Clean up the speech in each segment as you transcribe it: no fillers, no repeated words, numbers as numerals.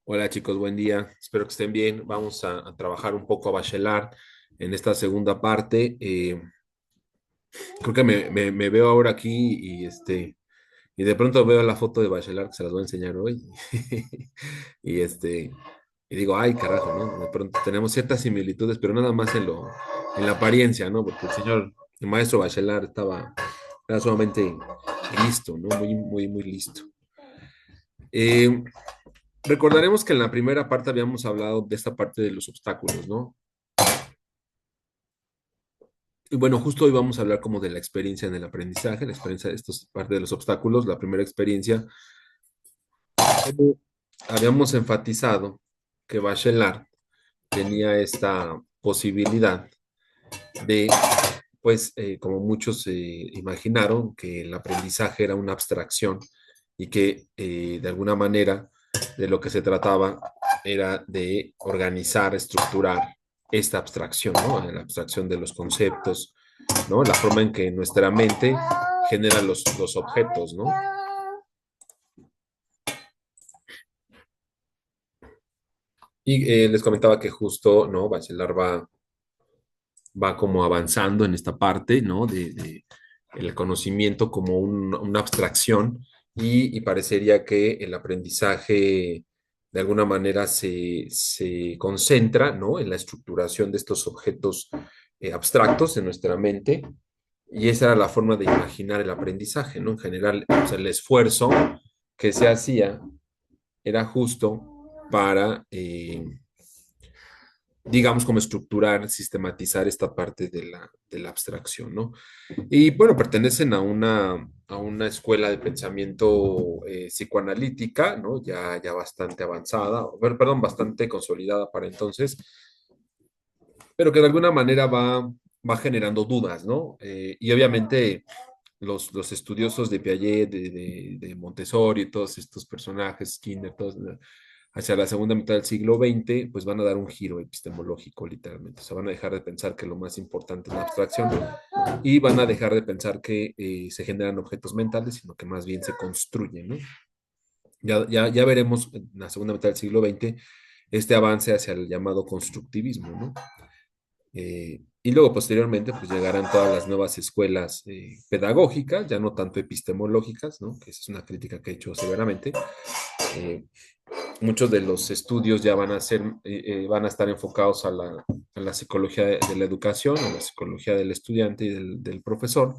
Hola chicos, buen día. Espero que estén bien. Vamos a trabajar un poco a Bachelard en esta segunda parte. Creo que me veo ahora aquí y de pronto veo la foto de Bachelard que se las voy a enseñar hoy. Y y digo, ay, carajo, ¿no? De pronto tenemos ciertas similitudes, pero nada más en la apariencia, ¿no? Porque el maestro Bachelard era sumamente listo, ¿no? Muy listo. Eh, Recordaremos que en la primera parte habíamos hablado de esta parte de los obstáculos, ¿no? Y bueno, justo hoy vamos a hablar como de la experiencia en el aprendizaje, la experiencia de esta parte de los obstáculos, la primera experiencia. Como habíamos enfatizado que Bachelard tenía esta posibilidad de, pues, como muchos imaginaron, que el aprendizaje era una abstracción y que de alguna manera de lo que se trataba era de organizar, estructurar esta abstracción, ¿no? La abstracción de los conceptos, ¿no? La forma en que nuestra mente genera los objetos, ¿no? Y les comentaba que justo, ¿no? Bachelard va como avanzando en esta parte, ¿no? De el conocimiento como una abstracción y parecería que el aprendizaje de alguna manera se concentra, ¿no? En la estructuración de estos objetos abstractos en nuestra mente y esa era la forma de imaginar el aprendizaje, ¿no? En general, o sea, el esfuerzo que se hacía era justo para digamos, como estructurar, sistematizar esta parte de la abstracción, ¿no? Y bueno, pertenecen a una escuela de pensamiento psicoanalítica, ¿no? Ya bastante avanzada, perdón, bastante consolidada para entonces, pero que de alguna manera va generando dudas, ¿no? Y obviamente los estudiosos de Piaget, de Montessori, y todos estos personajes, Skinner, todos, hacia la segunda mitad del siglo XX, pues van a dar un giro epistemológico, literalmente. O sea, van a dejar de pensar que lo más importante es la abstracción y van a dejar de pensar que se generan objetos mentales, sino que más bien se construyen, ¿no? Ya veremos en la segunda mitad del siglo XX este avance hacia el llamado constructivismo, ¿no? Y luego posteriormente pues llegarán todas las nuevas escuelas pedagógicas, ya no tanto epistemológicas, ¿no? Que esa es una crítica que he hecho severamente. Eh, Muchos de los estudios ya van a estar enfocados a la psicología de la educación, a la psicología del estudiante y del profesor,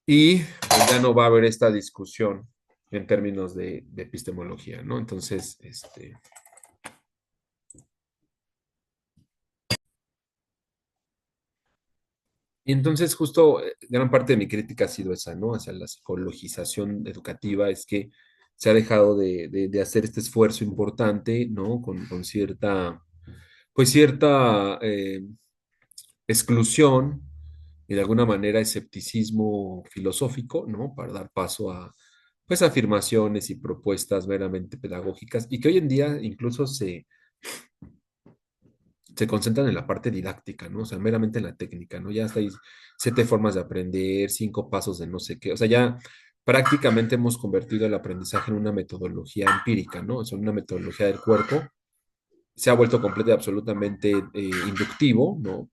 y pues, ya no va a haber esta discusión en términos de epistemología, ¿no? Entonces, y entonces justo gran parte de mi crítica ha sido esa, ¿no? Hacia la psicologización educativa, es que se ha dejado de hacer este esfuerzo importante, ¿no? Con cierta, pues cierta exclusión y de alguna manera escepticismo filosófico, ¿no? Para dar paso a, pues, afirmaciones y propuestas meramente pedagógicas y que hoy en día incluso se concentran en la parte didáctica, ¿no? O sea, meramente en la técnica, ¿no? Ya hasta hay siete formas de aprender, cinco pasos de no sé qué. O sea, ya prácticamente hemos convertido el aprendizaje en una metodología empírica, ¿no? Es una metodología del cuerpo. Se ha vuelto completo y absolutamente inductivo, ¿no?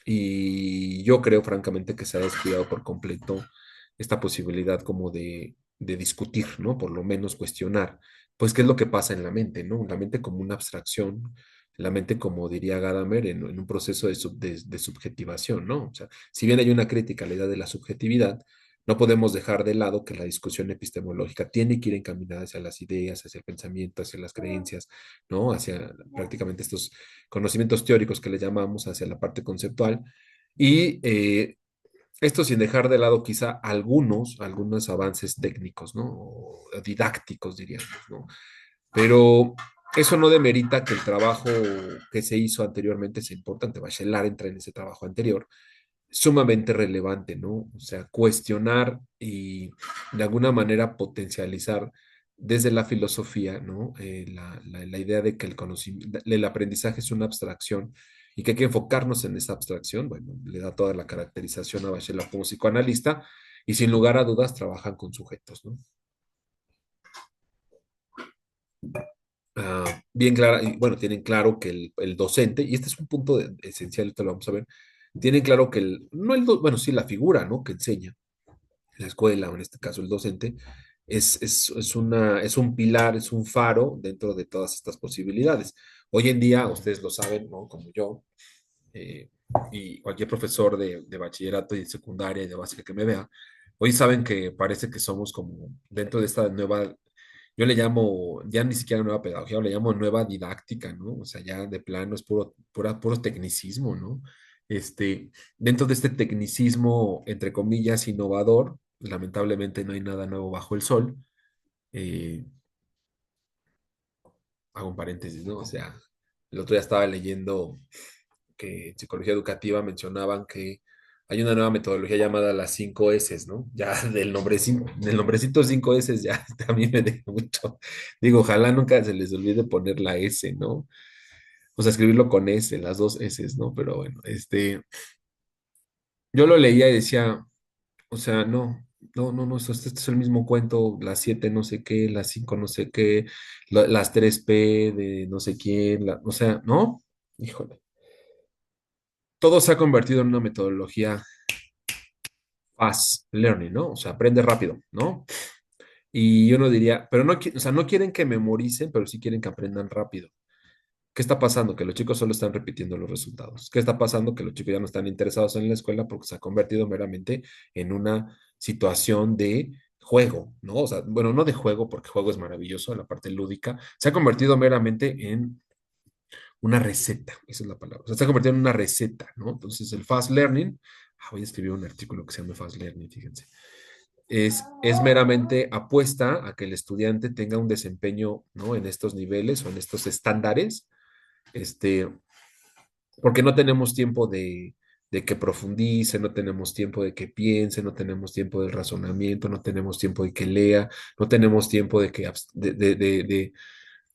Y yo creo, francamente, que se ha descuidado por completo esta posibilidad como de discutir, ¿no? Por lo menos cuestionar, pues, qué es lo que pasa en la mente, ¿no? La mente como una abstracción, la mente, como diría Gadamer, en un proceso de subjetivación, ¿no? O sea, si bien hay una crítica a la idea de la subjetividad, no podemos dejar de lado que la discusión epistemológica tiene que ir encaminada hacia las ideas, hacia el pensamiento, hacia las creencias, ¿no? Hacia prácticamente estos conocimientos teóricos que le llamamos, hacia la parte conceptual. Y esto sin dejar de lado quizá algunos avances técnicos, ¿no? O didácticos, diríamos, ¿no? Pero eso no demerita que el trabajo que se hizo anteriormente sea importante. Bachelard entra en ese trabajo anterior, sumamente relevante, ¿no? O sea, cuestionar y de alguna manera potencializar desde la filosofía, ¿no? La idea de que el conocimiento, el aprendizaje es una abstracción y que hay que enfocarnos en esa abstracción, bueno, le da toda la caracterización a Bachelard como psicoanalista y sin lugar a dudas trabajan con sujetos, ¿no? bien clara, y bueno, tienen claro que el docente, y este es un punto esencial, esto lo vamos a ver, tienen claro que no bueno, sí, la figura, ¿no? Que enseña en la escuela, o en este caso el docente, es un pilar, es un faro dentro de todas estas posibilidades. Hoy en día, ustedes lo saben, ¿no? Como yo, eh, y cualquier profesor de bachillerato y de secundaria y de básica que me vea, hoy saben que parece que somos como dentro de esta nueva, yo le llamo, ya ni siquiera nueva pedagogía, le llamo nueva didáctica, ¿no? O sea, ya de plano es puro tecnicismo, ¿no? Dentro de este tecnicismo, entre comillas, innovador, lamentablemente no hay nada nuevo bajo el sol. Eh, Hago un paréntesis, ¿no? O sea, el otro día estaba leyendo que en psicología educativa mencionaban que hay una nueva metodología llamada las 5 S, ¿no? Ya del nombrecito 5 S ya a mí me deja mucho. Digo, ojalá nunca se les olvide poner la S, ¿no? O sea, escribirlo con S, las dos S, ¿no? Pero bueno, yo lo leía y decía, o sea, no, este es el mismo cuento, las 7 no sé qué, las 5 no sé qué, las 3P de no sé quién, o sea, ¿no? Híjole. Todo se ha convertido en una metodología fast learning, ¿no? O sea, aprende rápido, ¿no? Y yo no diría, pero no, o sea, no quieren que memoricen, pero sí quieren que aprendan rápido. ¿Qué está pasando? Que los chicos solo están repitiendo los resultados. ¿Qué está pasando? Que los chicos ya no están interesados en la escuela porque se ha convertido meramente en una situación de juego, ¿no? O sea, bueno, no de juego porque juego es maravilloso, la parte lúdica, se ha convertido meramente en una receta, esa es la palabra. O sea, se ha convertido en una receta, ¿no? Entonces, el fast learning, voy a escribir un artículo que se llama Fast Learning, fíjense, es meramente apuesta a que el estudiante tenga un desempeño, ¿no? En estos niveles o en estos estándares, este, porque no tenemos tiempo de que profundice, no tenemos tiempo de que piense, no tenemos tiempo del razonamiento, no tenemos tiempo de que lea, no tenemos tiempo de que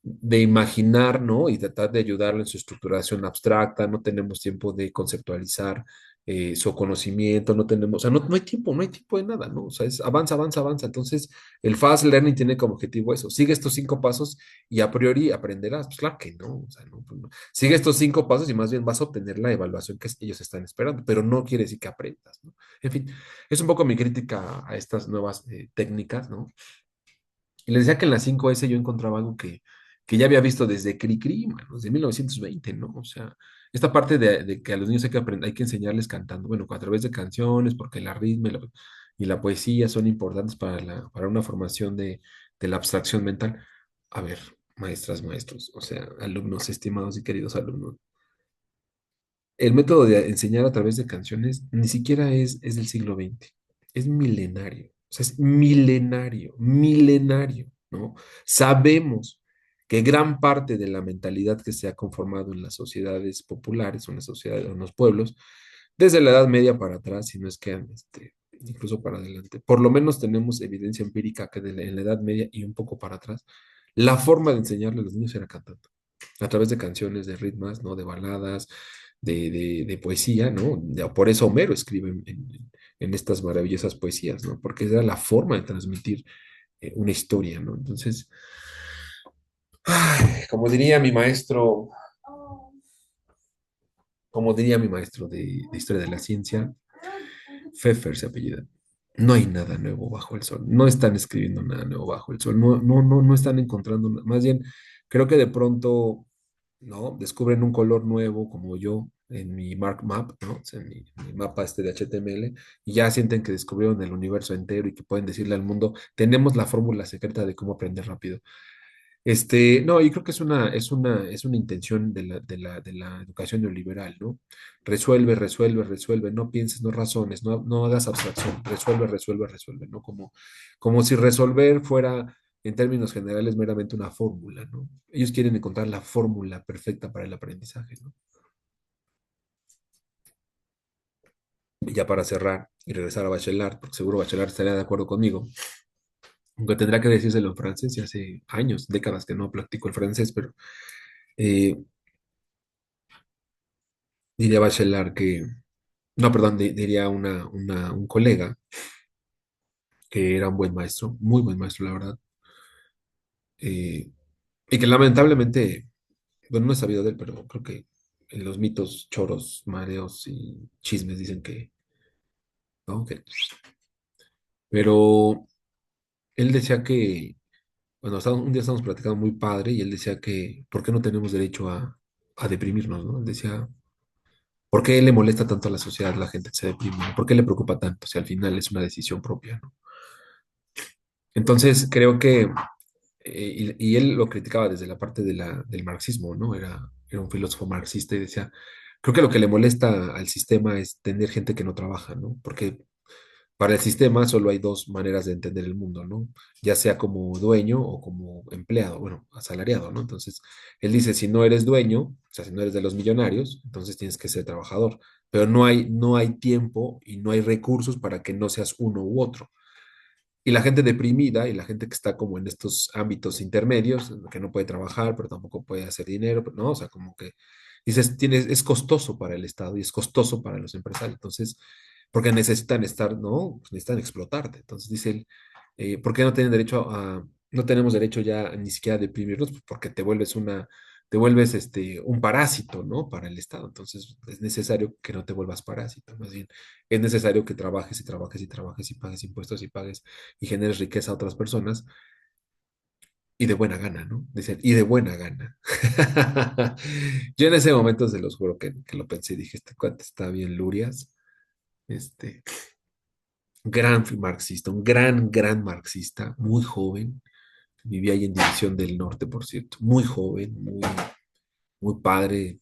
de imaginar, ¿no? Y tratar de ayudarlo en su estructuración abstracta, no tenemos tiempo de conceptualizar su conocimiento, no tenemos, o sea, no hay tiempo, no hay tiempo de nada, ¿no? O sea, es avanza, avanza, avanza. Entonces, el fast learning tiene como objetivo eso, sigue estos 5 pasos y a priori aprenderás. Pues claro que no, o sea, no, pues no. Sigue estos 5 pasos y más bien vas a obtener la evaluación que ellos están esperando, pero no quiere decir que aprendas, ¿no? En fin, es un poco mi crítica a estas nuevas técnicas, ¿no? Y les decía que en la 5S yo encontraba algo que ya había visto desde Cricri, mano, desde 1920, ¿no? O sea, esta parte de que a los niños hay que aprender, hay que enseñarles cantando, bueno, a través de canciones, porque la ritmo y la poesía son importantes para una formación de la abstracción mental. A ver, maestras, maestros, o sea, alumnos, estimados y queridos alumnos, el método de enseñar a través de canciones ni siquiera es del siglo XX, es milenario, o sea, es milenario, milenario, ¿no? Sabemos que gran parte de la mentalidad que se ha conformado en las sociedades populares o en las sociedades, en los pueblos, desde la Edad Media para atrás, si no es que incluso para adelante, por lo menos tenemos evidencia empírica que en la Edad Media y un poco para atrás, la forma de enseñarle a los niños era cantando, a través de canciones, de ritmos, ¿no? De baladas, de poesía, ¿no? Por eso Homero escribe en estas maravillosas poesías, ¿no? Porque era la forma de transmitir una historia, ¿no? Entonces, ay, como diría mi maestro de Historia de la Ciencia, Pfeffer se apellida. No hay nada nuevo bajo el sol. No están escribiendo nada nuevo bajo el sol. No están encontrando nada. Más bien, creo que de pronto, ¿no? Descubren un color nuevo, como yo, en mi Mark Map, ¿no? O sea, en mi mapa de HTML, y ya sienten que descubrieron el universo entero y que pueden decirle al mundo, tenemos la fórmula secreta de cómo aprender rápido. No, y creo que es una intención de la educación neoliberal, ¿no? Resuelve, resuelve, resuelve, no pienses, no razones, no hagas abstracción, resuelve, resuelve, resuelve, ¿no? Como si resolver fuera, en términos generales, meramente una fórmula, ¿no? Ellos quieren encontrar la fórmula perfecta para el aprendizaje, ¿no? Y ya para cerrar y regresar a Bachelard, porque seguro Bachelard estaría de acuerdo conmigo, aunque tendrá que decírselo en francés, y hace años, décadas que no practico el francés, pero eh, diría Bachelard que no, perdón, diría un colega que era un buen maestro, muy buen maestro, la verdad. Y que lamentablemente, bueno, no he sabido de él, pero creo que en los mitos, choros, mareos y chismes dicen que, ¿no? Pero él decía que, bueno, un día estábamos platicando muy padre y él decía que, ¿por qué no tenemos derecho a deprimirnos, ¿no? Él decía, ¿por qué le molesta tanto a la sociedad la gente que se deprime? ¿No? ¿Por qué le preocupa tanto si al final es una decisión propia, ¿no? Entonces, creo que, y él lo criticaba desde la parte del marxismo, ¿no? Era un filósofo marxista y decía, creo que lo que le molesta al sistema es tener gente que no trabaja, ¿no? Porque para el sistema solo hay dos maneras de entender el mundo, ¿no? Ya sea como dueño o como empleado, bueno, asalariado, ¿no? Entonces, él dice, si no eres dueño, o sea, si no eres de los millonarios, entonces tienes que ser trabajador, pero no hay tiempo y no hay recursos para que no seas uno u otro. Y la gente deprimida y la gente que está como en estos ámbitos intermedios, que no puede trabajar, pero tampoco puede hacer dinero, ¿no? O sea, como que dices, es costoso para el Estado y es costoso para los empresarios. Entonces, porque necesitan estar, ¿no? Pues necesitan explotarte. Entonces, dice él, ¿por qué no tienen derecho no tenemos derecho ya ni siquiera a deprimirnos? Pues porque te vuelves un parásito, ¿no? Para el Estado. Entonces, es necesario que no te vuelvas parásito. Más bien, es necesario que trabajes y trabajes y trabajes y pagues impuestos y pagues y generes riqueza a otras personas y de buena gana, ¿no? Dicen, y de buena gana. Yo en ese momento se los juro que lo pensé y dije, este cuate está bien Lurias, este, gran marxista, un gran, gran marxista, muy joven, vivía ahí en División del Norte, por cierto, muy joven, muy padre,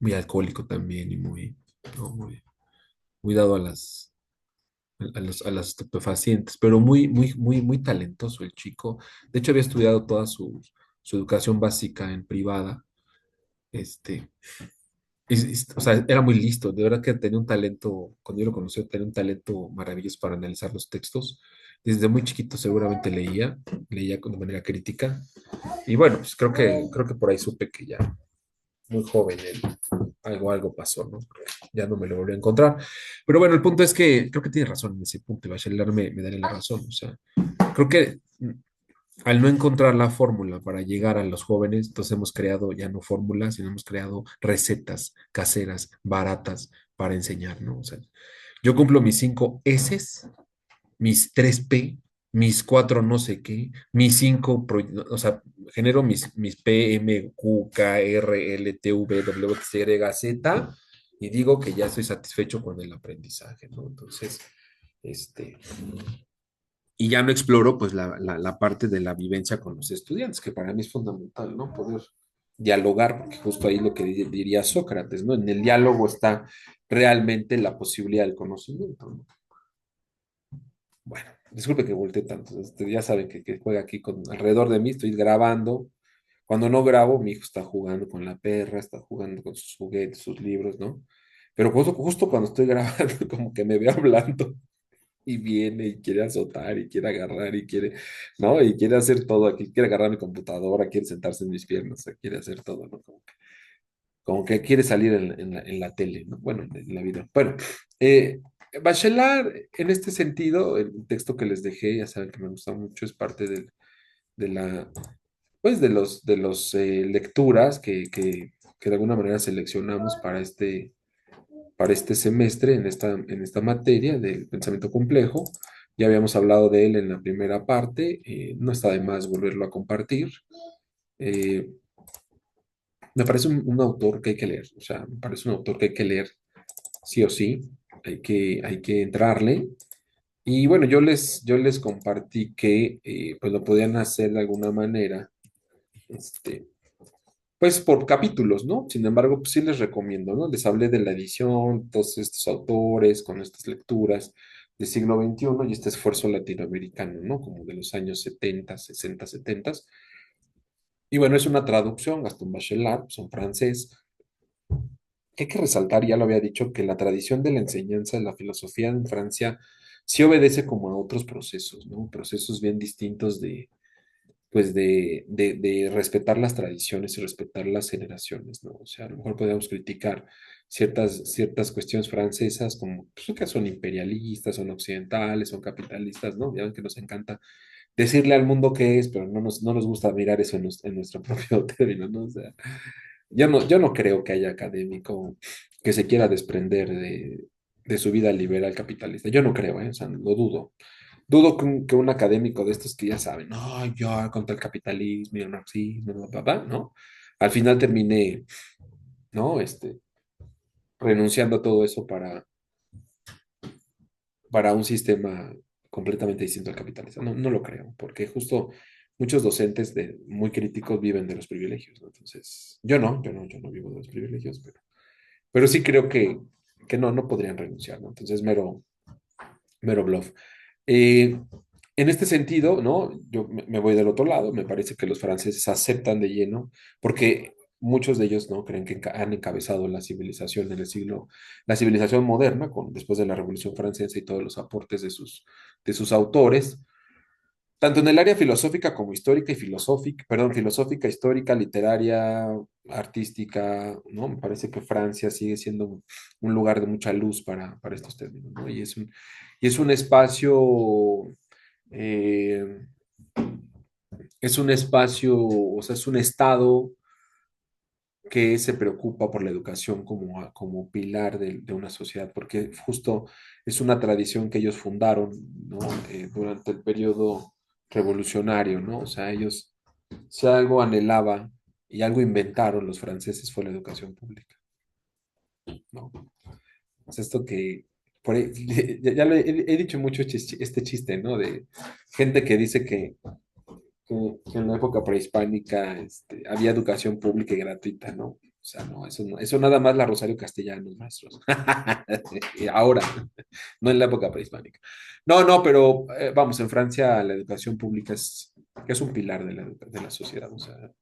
muy alcohólico también y ¿no? muy dado a las estupefacientes, pero muy, muy, muy, muy talentoso el chico. De hecho, había estudiado toda su educación básica en privada. Este, o sea, era muy listo. De verdad que tenía un talento, cuando yo lo conocí, tenía un talento maravilloso para analizar los textos. Desde muy chiquito seguramente leía de manera crítica. Y bueno, pues creo que por ahí supe que ya muy joven él, algo pasó, ¿no? Ya no me lo volví a encontrar. Pero bueno, el punto es que creo que tiene razón en ese punto y Bachelard me daría la razón. O sea, creo que al no encontrar la fórmula para llegar a los jóvenes, entonces hemos creado ya no fórmulas, sino hemos creado recetas caseras, baratas para enseñar, ¿no? O sea, yo cumplo mis 5 S, mis 3 P, mis 4 no sé qué, mis 5, o sea, genero mis P, M, Q, K, R, L, T, V, W, X, Y, Z y digo que ya estoy satisfecho con el aprendizaje, ¿no? Entonces, este, y ya no exploro pues la parte de la vivencia con los estudiantes, que para mí es fundamental, ¿no? Poder dialogar, porque justo ahí lo que diría Sócrates, ¿no? En el diálogo está realmente la posibilidad del conocimiento, ¿no? Bueno, disculpe que volteé tanto, ya saben que juega aquí alrededor de mí, estoy grabando. Cuando no grabo, mi hijo está jugando con la perra, está jugando con sus juguetes, sus libros, ¿no? Pero justo cuando estoy grabando, como que me ve hablando y viene y quiere azotar y quiere agarrar y quiere, ¿no? Y quiere hacer todo aquí, quiere agarrar mi computadora, quiere sentarse en mis piernas, quiere hacer todo, ¿no? Como que quiere salir en la tele, ¿no? Bueno, en la vida. Bueno, Bachelard, en este sentido, el texto que les dejé, ya saben que me gusta mucho, es parte de la, pues de los lecturas que de alguna manera seleccionamos para este semestre en esta materia del pensamiento complejo. Ya habíamos hablado de él en la primera parte, no está de más volverlo a compartir. Eh, Me parece un autor que hay que leer, o sea, me parece un autor que hay que leer sí o sí, hay que entrarle. Y bueno, yo les compartí que pues lo podían hacer de alguna manera, este, pues por capítulos, ¿no? Sin embargo, pues sí les recomiendo, ¿no? Les hablé de la edición, todos estos autores con estas lecturas del siglo XXI y este esfuerzo latinoamericano, ¿no? Como de los años 70, 60, 70. Y bueno, es una traducción, Gaston Bachelard, son francés. Hay que resaltar, ya lo había dicho, que la tradición de la enseñanza de la filosofía en Francia sí obedece como a otros procesos, ¿no? Procesos bien distintos pues de respetar las tradiciones y respetar las generaciones, ¿no? O sea, a lo mejor podemos criticar ciertas cuestiones francesas como pues, que son imperialistas, son occidentales, son capitalistas, ¿no? Ya ven que nos encanta decirle al mundo qué es, pero no nos gusta mirar eso en nuestro propio término, ¿no? O sea, yo no creo que haya académico que se quiera desprender de su vida liberal capitalista. Yo no creo, ¿eh? O sea, lo dudo. Dudo que un académico de estos que ya saben, no, yo contra el capitalismo y el marxismo, bla, bla, bla", ¿no? Al final termine, ¿no? Renunciando a todo eso para un sistema completamente distinto al capitalista. No, no lo creo, porque justo muchos docentes muy críticos viven de los privilegios, ¿no? Entonces, yo no vivo de los privilegios, pero sí creo que no podrían renunciar, ¿no? Entonces, mero bluff. Eh, en este sentido, ¿no? Yo me voy del otro lado, me parece que los franceses aceptan de lleno, porque muchos de ellos, ¿no? Creen que han encabezado la civilización en el siglo, la civilización moderna, después de la Revolución Francesa y todos los aportes de sus autores, tanto en el área filosófica como histórica y filosófica, perdón, filosófica, histórica, literaria, artística, ¿no? Me parece que Francia sigue siendo un lugar de mucha luz para estos términos, ¿no? Y es un espacio, eh, es un espacio, o sea, es un estado que se preocupa por la educación como pilar de una sociedad, porque justo es una tradición que ellos fundaron, ¿no? Durante el periodo revolucionario, ¿no? O sea, ellos, si algo anhelaba y algo inventaron los franceses fue la educación pública, ¿no? O sea, esto que, ya he dicho mucho este chiste, ¿no? De gente que dice que en la época prehispánica había educación pública y gratuita, ¿no? O sea, no, eso nada más la Rosario Castellanos, maestros. Y ahora, no en la época prehispánica. No, pero vamos, en Francia la educación pública es un pilar de la sociedad, o sea,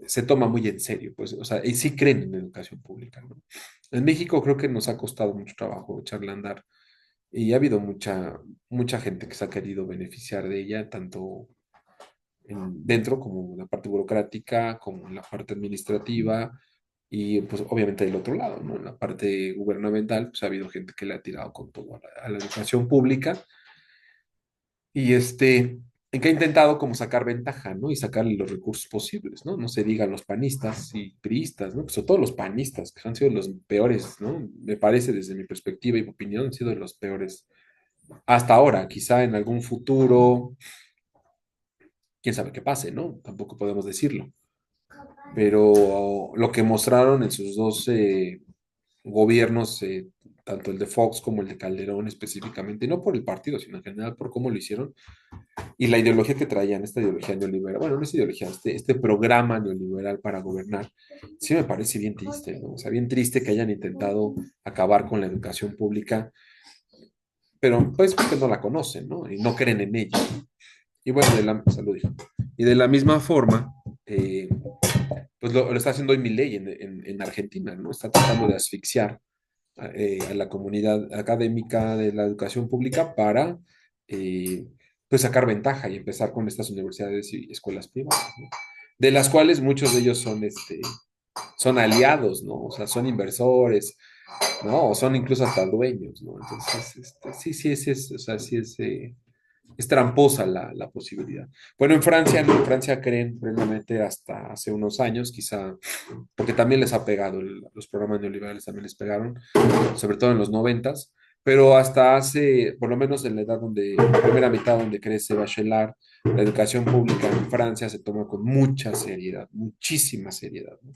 se toma muy en serio, pues, o sea, y sí creen en la educación pública, ¿no? En México creo que nos ha costado mucho trabajo echarle a andar y ha habido mucha gente que se ha querido beneficiar de ella, tanto dentro, como la parte burocrática, como la parte administrativa y pues obviamente del otro lado, ¿no? En la parte gubernamental, pues ha habido gente que le ha tirado con todo a la educación pública y en que ha intentado como sacar ventaja, ¿no? Y sacarle los recursos posibles, ¿no? No se digan los panistas y priistas, ¿no? Pues sobre todo los panistas, que han sido los peores, ¿no? Me parece desde mi perspectiva y mi opinión, han sido los peores hasta ahora, quizá en algún futuro, quién sabe qué pase, ¿no? Tampoco podemos decirlo. Pero lo que mostraron en sus dos gobiernos, tanto el de Fox como el de Calderón específicamente, y no por el partido, sino en general por cómo lo hicieron, y la ideología que traían, esta ideología neoliberal, bueno, no es ideología, este programa neoliberal para gobernar, sí me parece bien triste, ¿no? O sea, bien triste que hayan intentado acabar con la educación pública, pero pues porque no la conocen, ¿no? Y no creen en ella. Y bueno, salud, hijo. Y de la misma forma, pues lo está haciendo hoy Milei en Argentina, ¿no? Está tratando de asfixiar a la comunidad académica de la educación pública para eh, pues sacar ventaja y empezar con estas universidades y escuelas privadas, ¿no? De las cuales muchos de ellos son aliados, ¿no? O sea, son inversores, ¿no? O son incluso hasta dueños, ¿no? Entonces, o sea, es tramposa la posibilidad. Bueno, en Francia, no, en Francia creen plenamente hasta hace unos años, quizá, porque también les ha pegado, los programas neoliberales también les pegaron, sobre todo en los noventas, pero hasta hace, por lo menos en la edad en la primera mitad donde crece Bachelard, la educación pública en Francia se toma con mucha seriedad, muchísima seriedad, ¿no?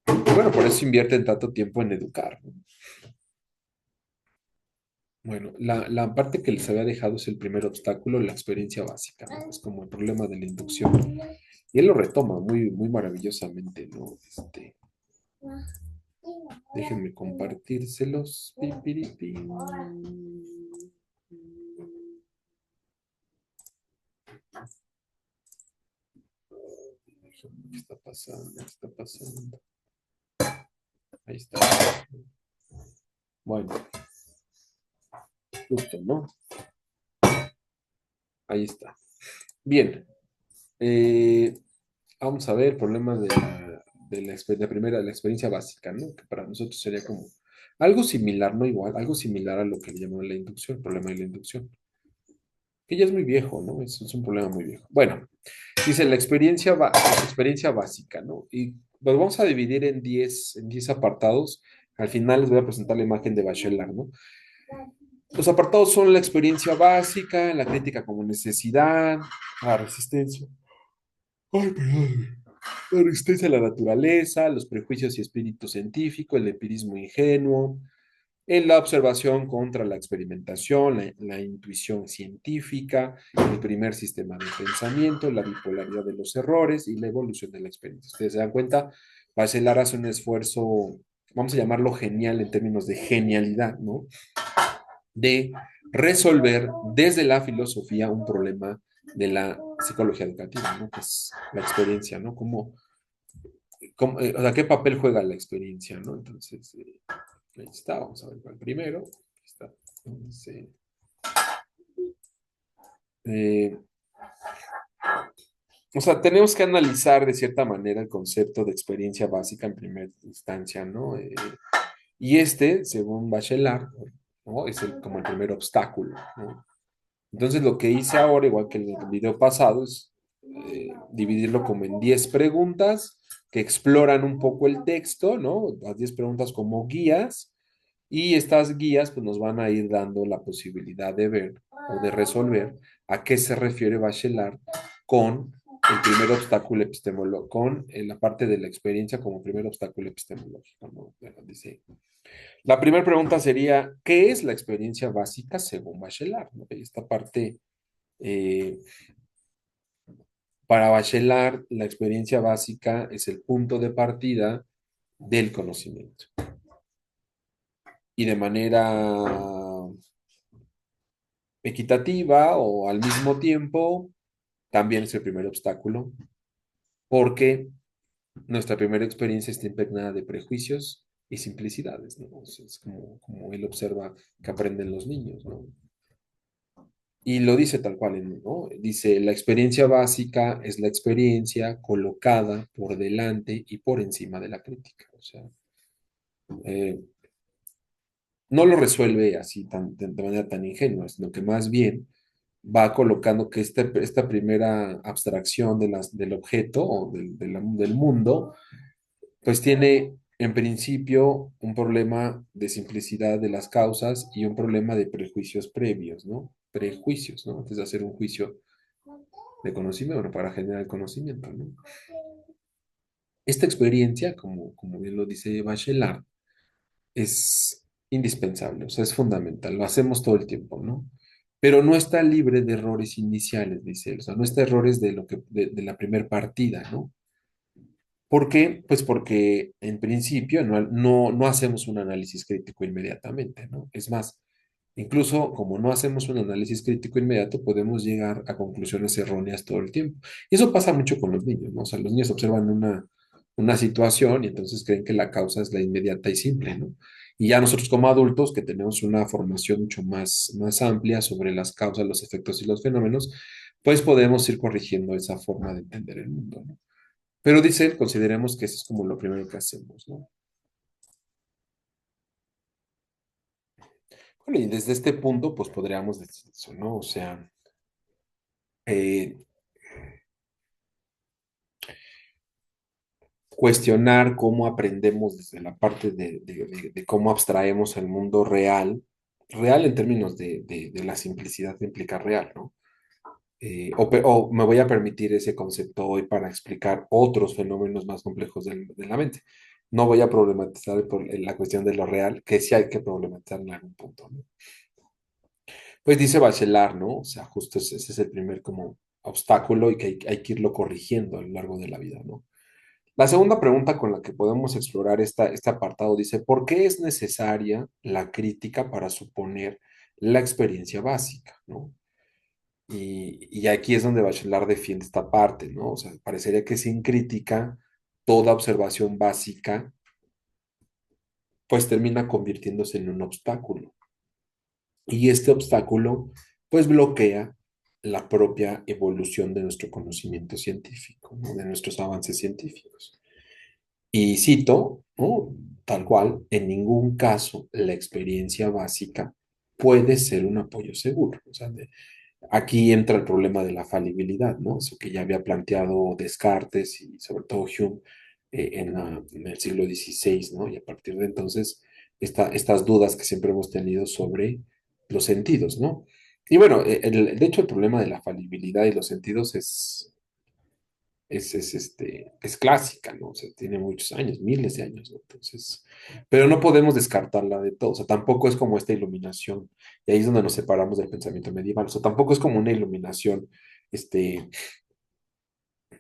Y bueno, por eso invierten tanto tiempo en educar, ¿no? Bueno, la parte que les había dejado es el primer obstáculo, la experiencia básica, ¿no? Es como el problema de la inducción. Y él lo retoma muy maravillosamente, ¿no? Déjenme compartírselos. Pi, piri, pi. ¿Qué está pasando? ¿Qué está pasando? Ahí está. Bueno, justo, ¿no? Ahí está. Bien. eh, Vamos a ver problemas de la experiencia básica, ¿no? Que para nosotros sería como algo similar, no igual, algo similar a lo que le llamamos la inducción, el problema de la inducción. que ya es muy viejo, ¿no? Es un problema muy viejo. Bueno, dice experiencia básica, ¿no? Y los vamos a dividir en 10 apartados. Al final les voy a presentar la imagen de Bachelard, ¿no? Los apartados son la experiencia básica, la crítica como necesidad, la resistencia. Ay, perdón. La resistencia a la naturaleza, los prejuicios y espíritu científico, el empirismo ingenuo, en la observación contra la experimentación, la intuición científica, el primer sistema de pensamiento, la bipolaridad de los errores y la evolución de la experiencia. Ustedes se dan cuenta, Bachelard hace un esfuerzo, vamos a llamarlo genial en términos de genialidad, ¿no? De resolver desde la filosofía un problema de la psicología educativa, ¿no? Que es la experiencia, ¿no? O sea, ¿qué papel juega la experiencia, ¿no? Entonces, ahí está, vamos a ver cuál primero. Aquí está. Dice, eh, o sea, tenemos que analizar de cierta manera el concepto de experiencia básica en primera instancia, ¿no? Y este, según Bachelard, ¿no? Es como el primer obstáculo, ¿no? Entonces, lo que hice ahora, igual que en el video pasado, es dividirlo como en 10 preguntas que exploran un poco el texto, ¿no? Las 10 preguntas como guías, y estas guías pues, nos van a ir dando la posibilidad de ver o de resolver a qué se refiere Bachelard con el primer obstáculo epistemológico, con la parte de la experiencia como primer obstáculo epistemológico, ¿no? Dice, la primera pregunta sería, ¿qué es la experiencia básica según Bachelard? ¿No? Y esta parte, eh, para Bachelard, la experiencia básica es el punto de partida del conocimiento. Y de manera equitativa o al mismo tiempo, también es el primer obstáculo, porque nuestra primera experiencia está impregnada de prejuicios y simplicidades, ¿no? O sea, es como él observa que aprenden los niños, ¿no? Y lo dice tal cual, ¿no? Dice, la experiencia básica es la experiencia colocada por delante y por encima de la crítica. O sea, eh, no lo resuelve así de manera tan ingenua, sino que más bien va colocando que esta primera abstracción del objeto o del mundo, pues tiene en principio un problema de simplicidad de las causas y un problema de prejuicios previos, ¿no? Prejuicios, ¿no? Antes de hacer un juicio de conocimiento, bueno, para generar el conocimiento, ¿no? Esta experiencia, como bien lo dice Bachelard, es indispensable, o sea, es fundamental, lo hacemos todo el tiempo, ¿no? Pero no está libre de errores iniciales, dice él, o sea, no está errores de la primera partida, ¿no? ¿Por qué? Pues porque en principio no hacemos un análisis crítico inmediatamente, ¿no? Es más, incluso como no hacemos un análisis crítico inmediato, podemos llegar a conclusiones erróneas todo el tiempo. Y eso pasa mucho con los niños, ¿no? O sea, los niños observan una situación y entonces creen que la causa es la inmediata y simple, ¿no? Y ya nosotros como adultos, que tenemos una formación mucho más amplia sobre las causas, los efectos y los fenómenos, pues podemos ir corrigiendo esa forma de entender el mundo, ¿no? Pero dice él, consideremos que eso es como lo primero que hacemos, ¿no? Bueno, y desde este punto, pues podríamos decir eso, ¿no? O sea, eh, cuestionar cómo aprendemos desde la parte de cómo abstraemos el mundo real, real en términos de la simplicidad que implica real, ¿no? O me voy a permitir ese concepto hoy para explicar otros fenómenos más complejos de la mente. No voy a problematizar la cuestión de lo real, que sí hay que problematizar en algún punto, ¿no? Pues dice Bachelard, ¿no? O sea, justo ese es el primer como obstáculo y que hay que irlo corrigiendo a lo largo de la vida, ¿no? La segunda pregunta con la que podemos explorar este apartado dice, ¿por qué es necesaria la crítica para suponer la experiencia básica, ¿no? Y aquí es donde Bachelard defiende esta parte, ¿no? O sea, parecería que sin crítica, toda observación básica, pues termina convirtiéndose en un obstáculo. Y este obstáculo, pues bloquea la propia evolución de nuestro conocimiento científico, ¿no? De nuestros avances científicos. Y cito, ¿no? Tal cual, en ningún caso la experiencia básica puede ser un apoyo seguro. O sea, Aquí entra el problema de la falibilidad, ¿no? Eso que ya había planteado Descartes y sobre todo Hume en el siglo XVI, ¿no? Y a partir de entonces, estas dudas que siempre hemos tenido sobre los sentidos, ¿no? Y bueno, de hecho, el problema de la falibilidad y los sentidos es clásica, ¿no? O sea, tiene muchos años, miles de años, ¿no? Entonces, pero no podemos descartarla de todo, o sea, tampoco es como esta iluminación, y ahí es donde nos separamos del pensamiento medieval, o sea, tampoco es como una iluminación, este,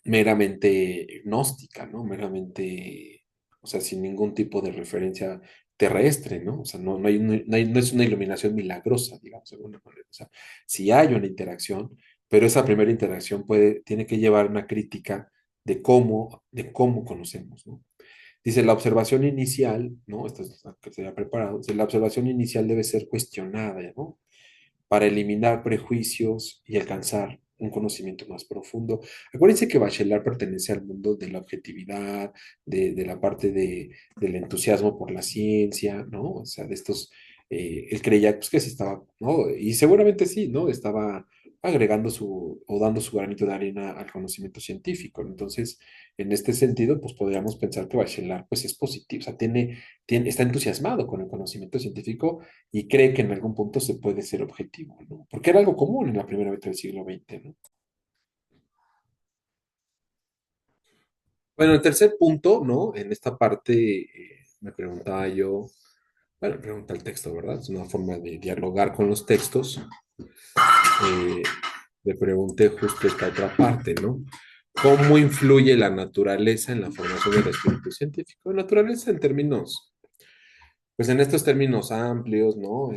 meramente gnóstica, ¿no? Meramente, o sea, sin ningún tipo de referencia terrestre, ¿no? O sea, no es una iluminación milagrosa, digamos, de alguna manera. O sea, sí hay una interacción, pero esa primera interacción tiene que llevar una crítica de cómo conocemos, ¿no? Dice, la observación inicial, ¿no? Esto es lo que se había preparado. Dice, la observación inicial debe ser cuestionada, ¿no? Para eliminar prejuicios y alcanzar un conocimiento más profundo. Acuérdense que Bachelard pertenece al mundo de la objetividad, de la parte del entusiasmo por la ciencia, ¿no? O sea, de estos, él creía pues, que sí estaba, ¿no? Y seguramente sí, ¿no? Estaba agregando o dando su granito de arena al conocimiento científico. Entonces, en este sentido, pues podríamos pensar que Bachelard, pues es positivo, o sea, está entusiasmado con el conocimiento científico y cree que en algún punto se puede ser objetivo, ¿no? Porque era algo común en la primera mitad del siglo XX, ¿no? Bueno, el tercer punto, ¿no? En esta parte me preguntaba yo, bueno, me pregunta el texto, ¿verdad? Es una forma de dialogar con los textos. Eh, Le pregunté justo esta otra parte, ¿no? ¿Cómo influye la naturaleza en la formación del espíritu científico? Naturaleza en términos, pues en estos términos amplios, ¿no?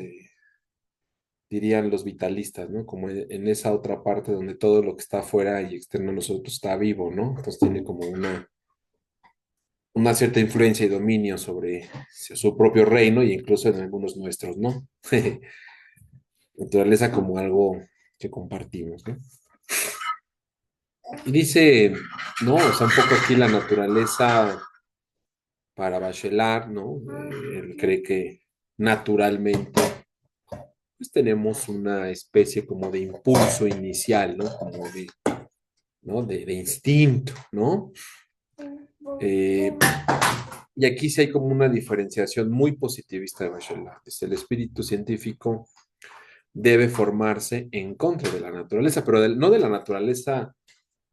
Dirían los vitalistas, ¿no? Como en esa otra parte donde todo lo que está afuera y externo a nosotros está vivo, ¿no? Entonces tiene como una cierta influencia y dominio sobre su propio reino y incluso en algunos nuestros, ¿no? Naturaleza como algo que compartimos, ¿no? Y dice, ¿no? O sea, un poco aquí la naturaleza para Bachelard, ¿no? Él cree que naturalmente pues tenemos una especie como de impulso inicial, ¿no? Como de, ¿no? De instinto, ¿no? Eh, y aquí sí hay como una diferenciación muy positivista de Bachelard. Dice, el espíritu científico debe formarse en contra de la naturaleza, pero no de la naturaleza,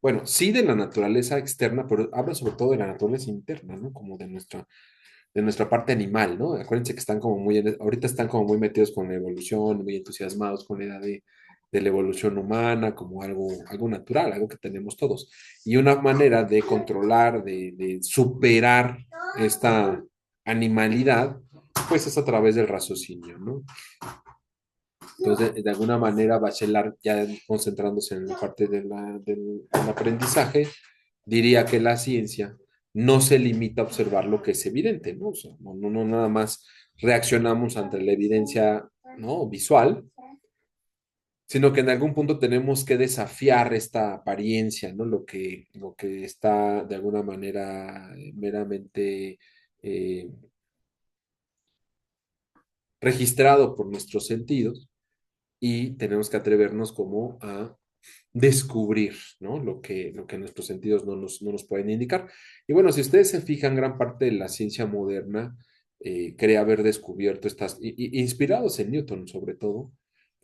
bueno, sí de la naturaleza externa, pero habla sobre todo de la naturaleza interna, ¿no? Como de nuestra parte animal, ¿no? Acuérdense que están como ahorita están como muy metidos con la evolución, muy entusiasmados con la idea de la evolución humana como algo natural, algo que tenemos todos. Y una manera de controlar, de superar esta animalidad, pues es a través del raciocinio, ¿no? Entonces, de alguna manera, Bachelard, ya concentrándose en la parte del aprendizaje, diría que la ciencia no se limita a observar lo que es evidente, ¿no? O sea, no nada más reaccionamos ante la evidencia, ¿no? Visual, sino que en algún punto tenemos que desafiar esta apariencia, ¿no? Lo que está de alguna manera meramente eh, registrado por nuestros sentidos y tenemos que atrevernos como a descubrir, ¿no? Lo que nuestros sentidos no nos pueden indicar. Y bueno, si ustedes se fijan, gran parte de la ciencia moderna cree haber descubierto inspirados en Newton sobre todo,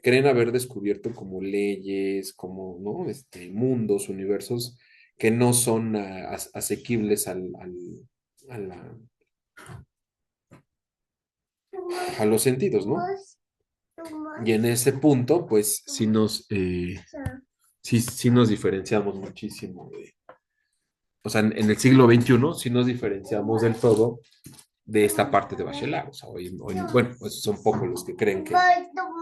creen haber descubierto como leyes, como, ¿no? Mundos, universos que no son asequibles a, la- a los sentidos, ¿no? Y en ese punto, pues sí nos diferenciamos muchísimo o sea, en el siglo XXI sí nos diferenciamos del todo de esta parte de Bachelard. O sea, bueno, pues son pocos los que creen que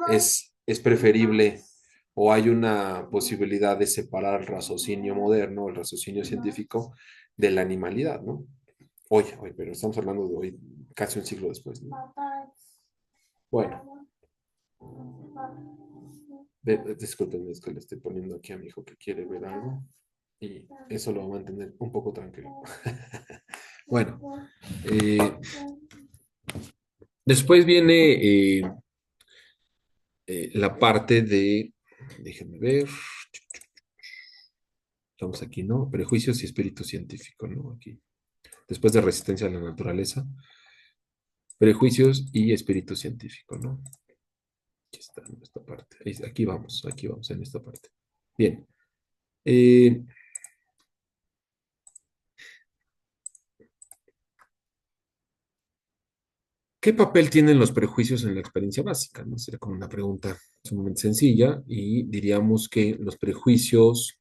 es preferible o hay una posibilidad de separar el raciocinio moderno, el raciocinio científico, de la animalidad, ¿no? Hoy, pero estamos hablando de hoy, casi un siglo después, ¿no? Bueno, disculpen, es que le estoy poniendo aquí a mi hijo que quiere ver algo y eso lo va a mantener un poco tranquilo. Bueno, eh, después viene la parte de, Déjenme ver. Estamos aquí, ¿no? Prejuicios y espíritu científico, ¿no? Aquí. Después de resistencia a la naturaleza, prejuicios y espíritu científico, ¿no? Aquí está en esta parte. Aquí vamos en esta parte. Bien. Eh, ¿Qué papel tienen los prejuicios en la experiencia básica? ¿No? Sería como una pregunta sumamente sencilla y diríamos que los prejuicios,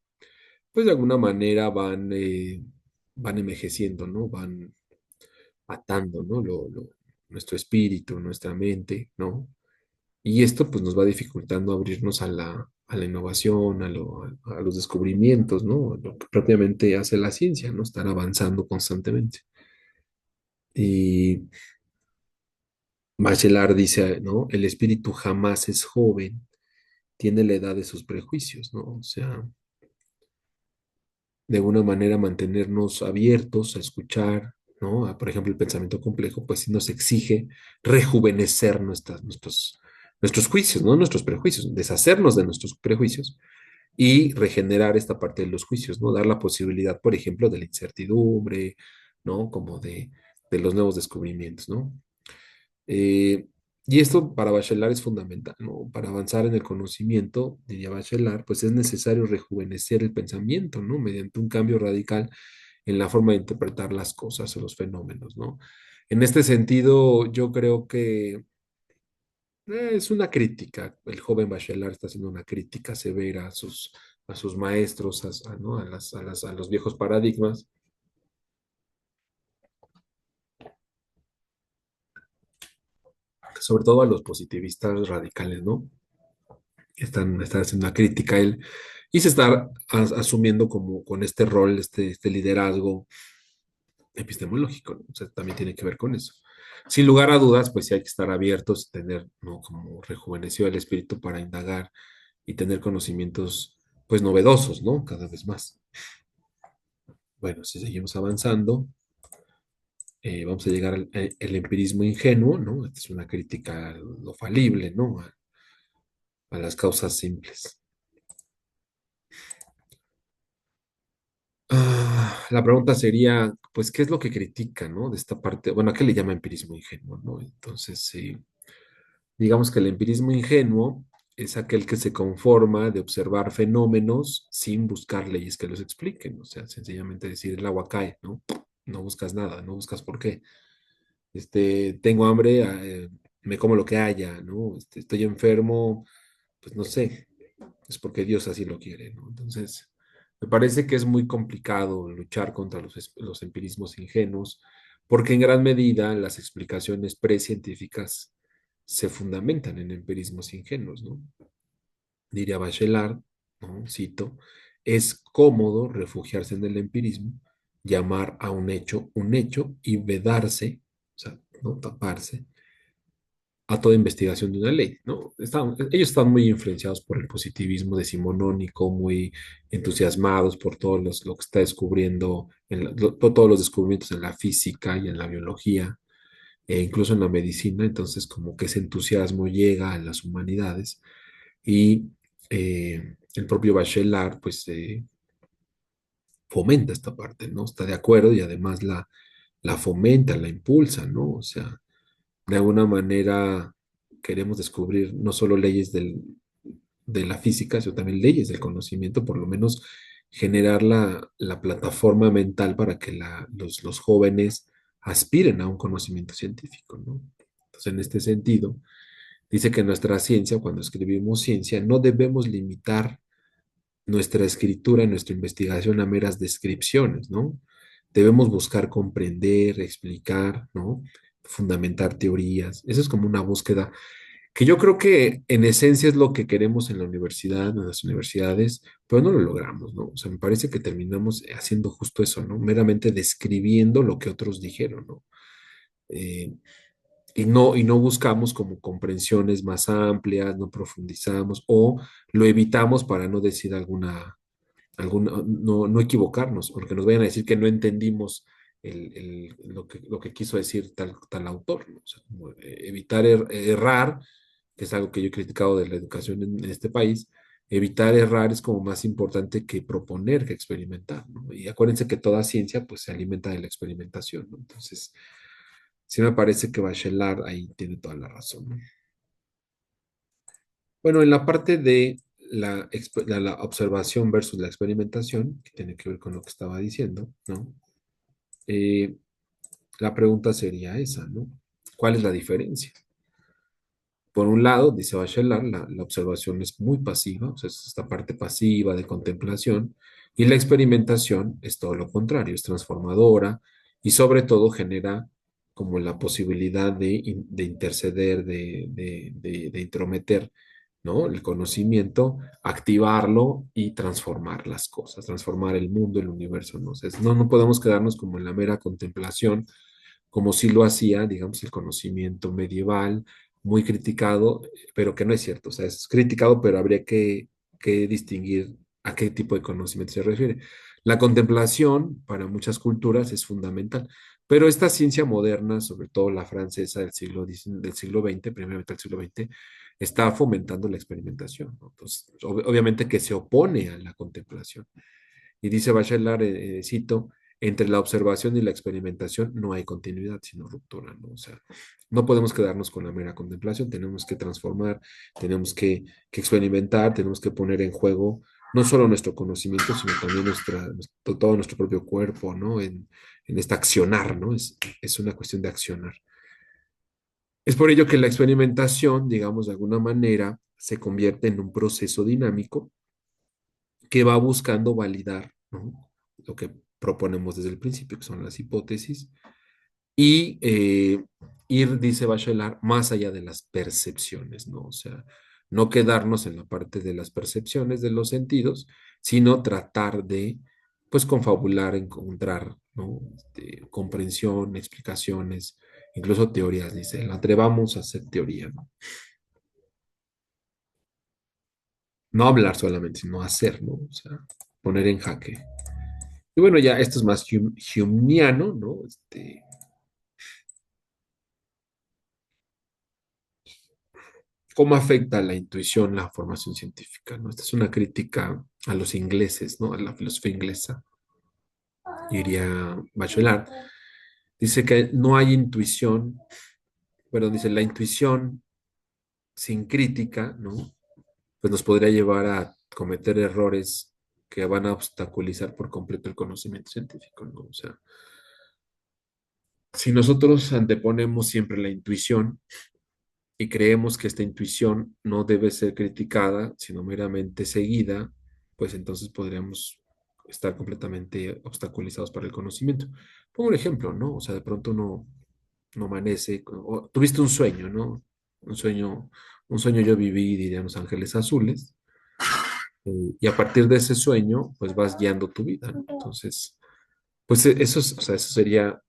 pues de alguna manera van envejeciendo, ¿no? Van atando, ¿no? Nuestro espíritu, nuestra mente, ¿no? Y esto pues nos va dificultando abrirnos a la innovación, a los descubrimientos, ¿no? Lo que propiamente hace la ciencia, ¿no? Estar avanzando constantemente. Y Bachelard dice, ¿no? El espíritu jamás es joven, tiene la edad de sus prejuicios, ¿no? O sea, de alguna manera mantenernos abiertos a escuchar, ¿no? Por ejemplo, el pensamiento complejo, pues sí nos exige rejuvenecer nuestros juicios, ¿no? Nuestros prejuicios, deshacernos de nuestros prejuicios y regenerar esta parte de los juicios, ¿no? Dar la posibilidad, por ejemplo, de la incertidumbre, ¿no? Como de los nuevos descubrimientos, ¿no? Eh, y esto para Bachelard es fundamental, ¿no? Para avanzar en el conocimiento, diría Bachelard, pues es necesario rejuvenecer el pensamiento, ¿no? Mediante un cambio radical en la forma de interpretar las cosas o los fenómenos, ¿no? En este sentido, yo creo que es una crítica. El joven Bachelard está haciendo una crítica severa a sus maestros, ¿no? A los viejos paradigmas, sobre todo a los positivistas radicales, ¿no? Están haciendo una crítica a él y se está asumiendo como con este rol, este liderazgo epistemológico, ¿no? O sea, también tiene que ver con eso. Sin lugar a dudas, pues sí hay que estar abiertos, tener, ¿no? Como rejuvenecido el espíritu para indagar y tener conocimientos, pues novedosos, ¿no? Cada vez más. Bueno, si seguimos avanzando, vamos a llegar al el empirismo ingenuo, ¿no? Esta es una crítica a lo falible, ¿no? A las causas simples. La pregunta sería, pues, ¿qué es lo que critica, ¿no? De esta parte, bueno, ¿a qué le llama empirismo ingenuo, ¿no? Entonces, sí, digamos que el empirismo ingenuo es aquel que se conforma de observar fenómenos sin buscar leyes que los expliquen, o sea, sencillamente decir el agua cae, ¿no? No buscas nada, no buscas por qué. Tengo hambre, me como lo que haya, ¿no? Estoy enfermo, pues no sé, es porque Dios así lo quiere, ¿no? Entonces, me parece que es muy complicado luchar contra los empirismos ingenuos, porque en gran medida las explicaciones precientíficas se fundamentan en empirismos ingenuos, ¿no? Diría Bachelard, ¿no? Cito, es cómodo refugiarse en el empirismo, llamar a un hecho y vedarse, o sea, no taparse a toda investigación de una ley, ¿no? Ellos están muy influenciados por el positivismo decimonónico, muy entusiasmados por lo que está descubriendo, todos los descubrimientos en la física y en la biología, e incluso en la medicina, entonces como que ese entusiasmo llega a las humanidades y el propio Bachelard pues fomenta esta parte, ¿no? Está de acuerdo y además la fomenta, la impulsa, ¿no? O sea, de alguna manera queremos descubrir no solo leyes de la física, sino también leyes del conocimiento, por lo menos generar la plataforma mental para que los jóvenes aspiren a un conocimiento científico, ¿no? Entonces, en este sentido, dice que nuestra ciencia, cuando escribimos ciencia, no debemos limitar nuestra escritura, nuestra investigación a meras descripciones, ¿no? Debemos buscar comprender, explicar, ¿no? Fundamentar teorías. Esa es como una búsqueda que yo creo que en esencia es lo que queremos en la universidad, en las universidades, pero no lo logramos, ¿no? O sea, me parece que terminamos haciendo justo eso, ¿no? Meramente describiendo lo que otros dijeron, ¿no? Eh, y no buscamos como comprensiones más amplias, no profundizamos o lo evitamos para no decir no equivocarnos, porque nos vayan a decir que no entendimos lo que quiso decir tal autor, ¿no? O sea, como, evitar errar, que es algo que yo he criticado de la educación en este país, evitar errar es como más importante que proponer, que experimentar, ¿no? Y acuérdense que toda ciencia pues se alimenta de la experimentación, ¿no? Entonces, sí me parece que Bachelard ahí tiene toda la razón, ¿no? Bueno, en la parte de la observación versus la experimentación, que tiene que ver con lo que estaba diciendo, ¿no? Eh, la pregunta sería esa, ¿no? ¿Cuál es la diferencia? Por un lado, dice Bachelard, la observación es muy pasiva, o sea, es esta parte pasiva de contemplación, y la experimentación es todo lo contrario, es transformadora y sobre todo genera como la posibilidad de interceder, de intrometer, ¿no? El conocimiento, activarlo y transformar las cosas, transformar el mundo, el universo, ¿no? O sea, no podemos quedarnos como en la mera contemplación como si lo hacía, digamos, el conocimiento medieval, muy criticado, pero que no es cierto. O sea, es criticado, pero habría que distinguir a qué tipo de conocimiento se refiere. La contemplación para muchas culturas es fundamental, pero esta ciencia moderna, sobre todo la francesa del siglo XX, primeramente del siglo XX, está fomentando la experimentación, ¿no? Entonces, obviamente que se opone a la contemplación. Y dice Bachelard, cito, entre la observación y la experimentación no hay continuidad, sino ruptura, ¿no? O sea, no podemos quedarnos con la mera contemplación, tenemos que transformar, tenemos que experimentar, tenemos que poner en juego no solo nuestro conocimiento, sino también todo nuestro propio cuerpo, ¿no? En esta accionar, ¿no? Es una cuestión de accionar. Es por ello que la experimentación, digamos, de alguna manera, se convierte en un proceso dinámico que va buscando validar, ¿no? Lo que proponemos desde el principio, que son las hipótesis, y ir, dice Bachelard, más allá de las percepciones, ¿no? O sea, no quedarnos en la parte de las percepciones de los sentidos, sino tratar de, pues, confabular, encontrar, ¿no? Comprensión, explicaciones, incluso teorías, dice, atrevamos a hacer teoría, ¿no? No hablar solamente, sino hacer, ¿no? O sea, poner en jaque. Y bueno, ya esto es más Hume'iano, ¿no? ¿Cómo afecta la intuición la formación científica? ¿No? Esta es una crítica a los ingleses, ¿no? A la filosofía inglesa, diría Bachelard. Dice que no hay intuición, bueno, dice la intuición sin crítica, ¿no? Pues nos podría llevar a cometer errores que van a obstaculizar por completo el conocimiento científico, ¿no? O sea, si nosotros anteponemos siempre la intuición, y creemos que esta intuición no debe ser criticada, sino meramente seguida, pues entonces podríamos estar completamente obstaculizados para el conocimiento. Pongo un ejemplo, ¿no? O sea, de pronto uno no amanece, o tuviste un sueño, ¿no? Un sueño yo viví, dirían los ángeles azules, y a partir de ese sueño, pues vas guiando tu vida, ¿no? Entonces, pues o sea, eso sería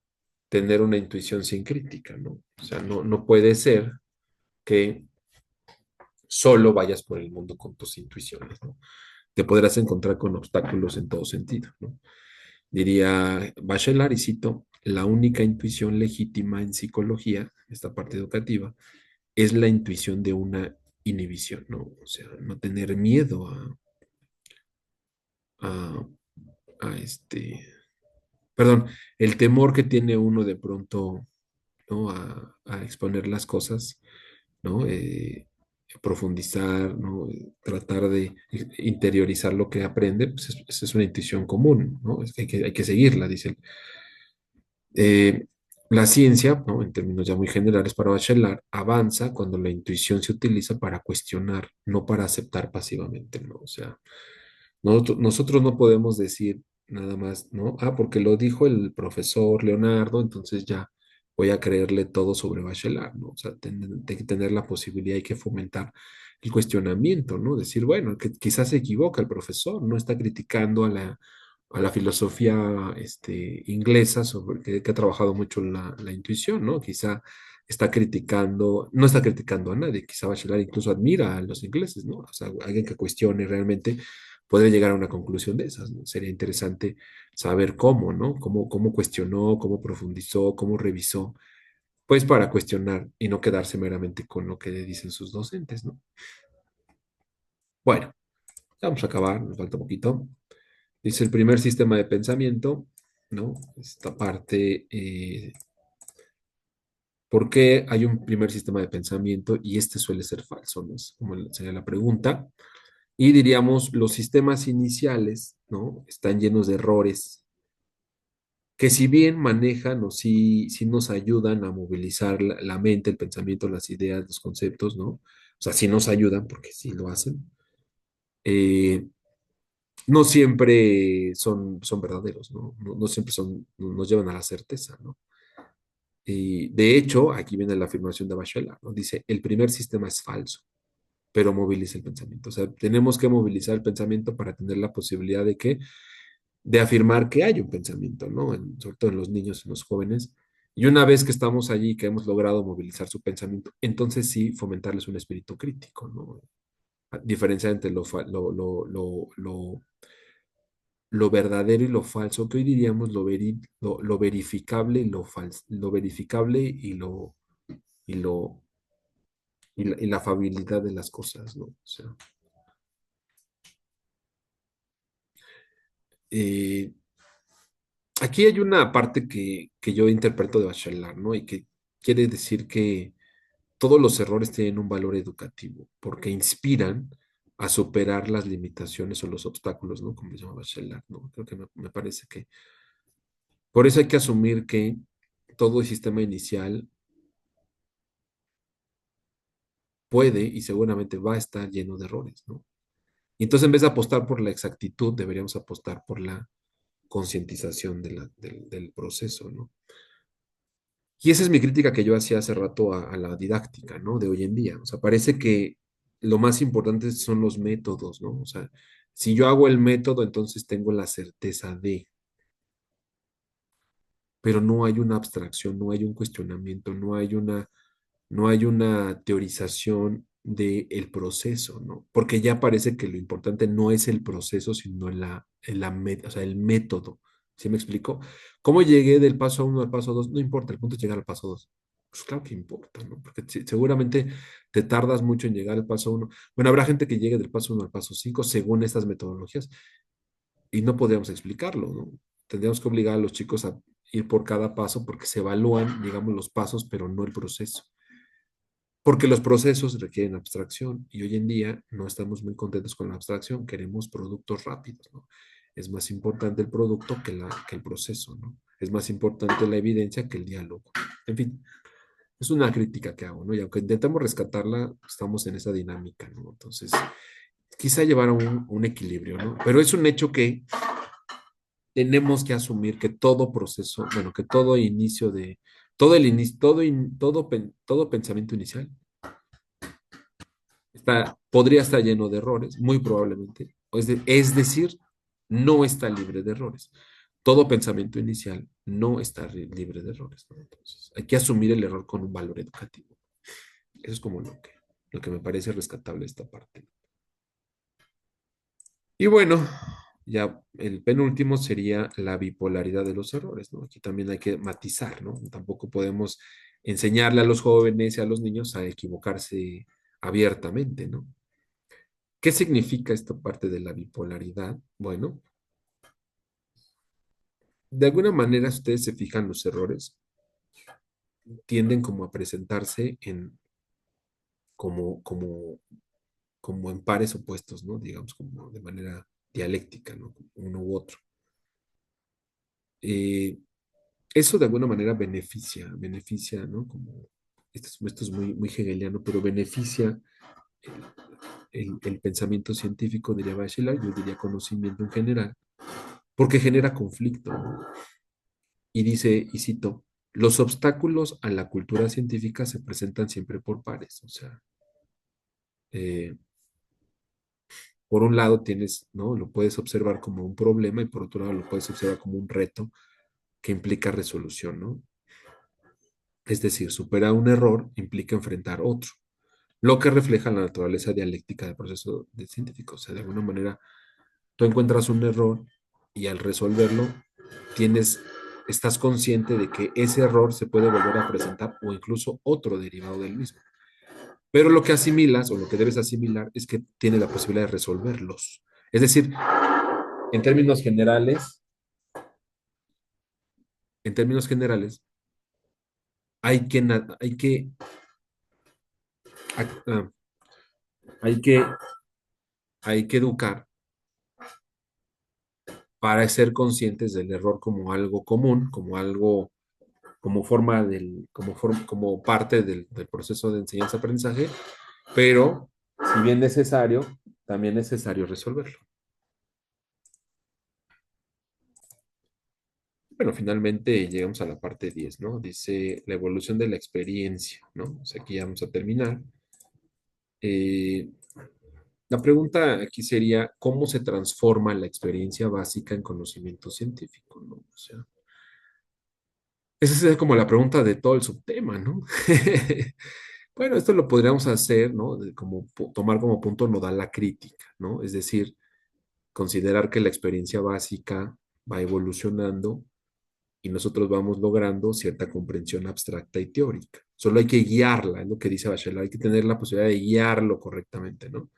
tener una intuición sin crítica, ¿no? O sea, no puede ser que solo vayas por el mundo con tus intuiciones, ¿no? Te podrás encontrar con obstáculos en todo sentido, ¿no? Diría Bachelard, y cito, la única intuición legítima en psicología, esta parte educativa, es la intuición de una inhibición, ¿no? O sea, no tener miedo a, perdón, el temor que tiene uno de pronto, ¿no? A exponer las cosas, ¿no? Profundizar, ¿no? Tratar de interiorizar lo que aprende, pues esa es una intuición común, ¿no? Es que hay que seguirla, dice él. Eh, la ciencia, ¿no? En términos ya muy generales para Bachelard, avanza cuando la intuición se utiliza para cuestionar, no para aceptar pasivamente, ¿no? O sea, nosotros no podemos decir nada más, ¿no? Ah, porque lo dijo el profesor Leonardo, entonces ya voy a creerle todo sobre Bachelard, ¿no? O sea, hay que tener la posibilidad, hay que fomentar el cuestionamiento, ¿no? Decir, bueno, que quizás se equivoca el profesor, no está criticando a la filosofía inglesa sobre que ha trabajado mucho la intuición, ¿no? Quizá está criticando, no está criticando a nadie, quizá Bachelard incluso admira a los ingleses, ¿no? O sea, alguien que cuestione realmente podría llegar a una conclusión de esas, ¿no? Sería interesante saber cómo, ¿no? Cómo cuestionó, cómo profundizó, cómo revisó, pues para cuestionar y no quedarse meramente con lo que le dicen sus docentes, ¿no? Bueno. Vamos a acabar, nos falta poquito. Dice el primer sistema de pensamiento, ¿no? Esta parte, ¿por qué hay un primer sistema de pensamiento y este suele ser falso? ¿No? Es como sería la pregunta. Y diríamos, los sistemas iniciales, ¿no? Están llenos de errores que si bien manejan o sí nos ayudan a movilizar la mente, el pensamiento, las ideas, los conceptos, ¿no? O sea, sí nos ayudan porque sí lo hacen. eh, no siempre son verdaderos, ¿no? No siempre nos llevan a la certeza, ¿no? Y de hecho, aquí viene la afirmación de Bachelard, ¿no? Dice, el primer sistema es falso, pero moviliza el pensamiento. O sea, tenemos que movilizar el pensamiento para tener la posibilidad de afirmar que hay un pensamiento, ¿no? Sobre todo en los niños, en los jóvenes. Y una vez que estamos allí, que hemos logrado movilizar su pensamiento, entonces sí fomentarles un espíritu crítico, ¿no? A diferencia entre lo verdadero y lo falso, que hoy diríamos lo verificable y lo verificable y lo y la afabilidad de las cosas, ¿no? O sea, eh, aquí hay una parte que yo interpreto de Bachelard, ¿no? Y que quiere decir que todos los errores tienen un valor educativo, porque inspiran a superar las limitaciones o los obstáculos, ¿no? Como le llama Bachelard, ¿no? Creo que me parece que por eso hay que asumir que todo el sistema inicial puede y seguramente va a estar lleno de errores, ¿no? Y entonces en vez de apostar por la exactitud, deberíamos apostar por la concientización del proceso, ¿no? Y esa es mi crítica que yo hacía hace rato a la didáctica, ¿no? De hoy en día. O sea, parece que lo más importante son los métodos, ¿no? O sea, si yo hago el método, entonces tengo la certeza de, pero no hay una abstracción, no hay un cuestionamiento, no hay una teorización del proceso, ¿no? Porque ya parece que lo importante no es el proceso, sino o sea, el método. ¿Sí me explico? ¿Cómo llegué del paso uno al paso 2? No importa, el punto es llegar al paso 2. Pues claro que importa, ¿no? Porque seguramente te tardas mucho en llegar al paso uno. Bueno, habrá gente que llegue del paso uno al paso 5 según estas metodologías y no podríamos explicarlo, ¿no? Tendríamos que obligar a los chicos a ir por cada paso porque se evalúan, digamos, los pasos, pero no el proceso. Porque los procesos requieren abstracción y hoy en día no estamos muy contentos con la abstracción, queremos productos rápidos, ¿no? Es más importante el producto que el proceso, ¿no? Es más importante la evidencia que el diálogo. En fin, es una crítica que hago, ¿no? Y aunque intentamos rescatarla, estamos en esa dinámica, ¿no? Entonces, quizá llevar a un equilibrio, ¿no? Pero es un hecho que tenemos que asumir que todo proceso, bueno, que todo inicio de, todo el inicio, todo pensamiento inicial podría estar lleno de errores, muy probablemente. Es decir, no está libre de errores. Todo pensamiento inicial no está libre de errores, ¿no? Entonces, hay que asumir el error con un valor educativo. Eso es como lo que me parece rescatable de esta parte. Y bueno, ya el penúltimo sería la bipolaridad de los errores, ¿no? Aquí también hay que matizar, ¿no? Tampoco podemos enseñarle a los jóvenes y a los niños a equivocarse abiertamente, ¿no? ¿Qué significa esta parte de la bipolaridad? Bueno, de alguna manera, si ustedes se fijan, los errores tienden como a presentarse como, como, como en pares opuestos, ¿no? Digamos, como de manera dialéctica, ¿no? Uno u otro. Eh, Eso de alguna manera beneficia, ¿no? Como, esto es muy hegeliano, pero beneficia el pensamiento científico, diría Bachelard, yo diría conocimiento en general, porque genera conflicto, ¿no? Y dice, y cito, los obstáculos a la cultura científica se presentan siempre por pares. O sea, eh, por un lado tienes, ¿no? Lo puedes observar como un problema y por otro lado lo puedes observar como un reto que implica resolución, ¿no? Es decir, superar un error implica enfrentar otro, lo que refleja la naturaleza dialéctica del proceso científico. O sea, de alguna manera, tú encuentras un error y al resolverlo, estás consciente de que ese error se puede volver a presentar o incluso otro derivado del mismo. Pero lo que asimilas o lo que debes asimilar es que tiene la posibilidad de resolverlos. Es decir, en términos generales, en términos generales, hay que, ah, hay que, hay que educar para ser conscientes del error como algo común, como algo, como forma como parte del proceso de enseñanza-aprendizaje, pero si bien necesario, también es necesario resolverlo. Bueno, finalmente llegamos a la parte 10, ¿no? Dice la evolución de la experiencia, ¿no? O sea, aquí ya vamos a terminar. Eh, la pregunta aquí sería, ¿cómo se transforma la experiencia básica en conocimiento científico, ¿no? O sea, esa sería como la pregunta de todo el subtema, ¿no? Bueno, esto lo podríamos hacer, ¿no? Como tomar como punto nodal la crítica, ¿no? Es decir, considerar que la experiencia básica va evolucionando y nosotros vamos logrando cierta comprensión abstracta y teórica. Solo hay que guiarla, es lo que dice Bachelard, hay que tener la posibilidad de guiarlo correctamente, ¿no?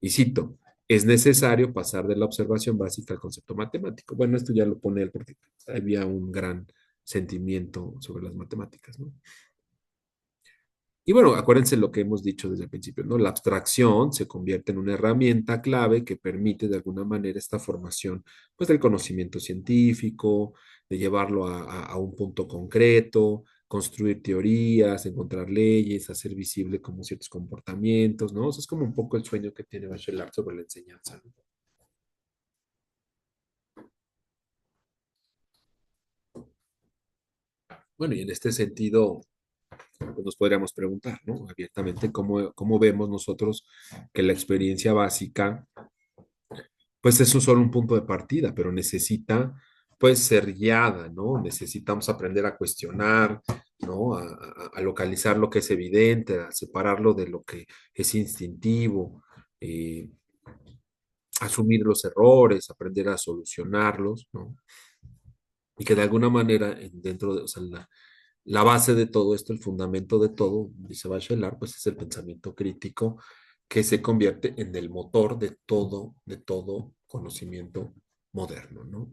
Y cito, es necesario pasar de la observación básica al concepto matemático. Bueno, esto ya lo pone él porque había un gran sentimiento sobre las matemáticas, ¿no? Y bueno, acuérdense lo que hemos dicho desde el principio, ¿no? La abstracción se convierte en una herramienta clave que permite de alguna manera esta formación, pues, del conocimiento científico, de llevarlo a un punto concreto, construir teorías, encontrar leyes, hacer visible como ciertos comportamientos, ¿no? Eso es como un poco el sueño que tiene Bachelard sobre la enseñanza, ¿no? Bueno, y en este sentido, pues, nos podríamos preguntar, ¿no? Abiertamente, ¿cómo vemos nosotros que la experiencia básica pues eso es solo un punto de partida, pero necesita pues ser guiada, ¿no? Necesitamos aprender a cuestionar, ¿no? A localizar lo que es evidente, a separarlo de lo que es instintivo, eh, asumir los errores, aprender a solucionarlos, ¿no? Y que de alguna manera dentro de, o sea, la base de todo esto, el fundamento de todo, dice Bachelard, pues es el pensamiento crítico que se convierte en el motor de todo conocimiento moderno, ¿no?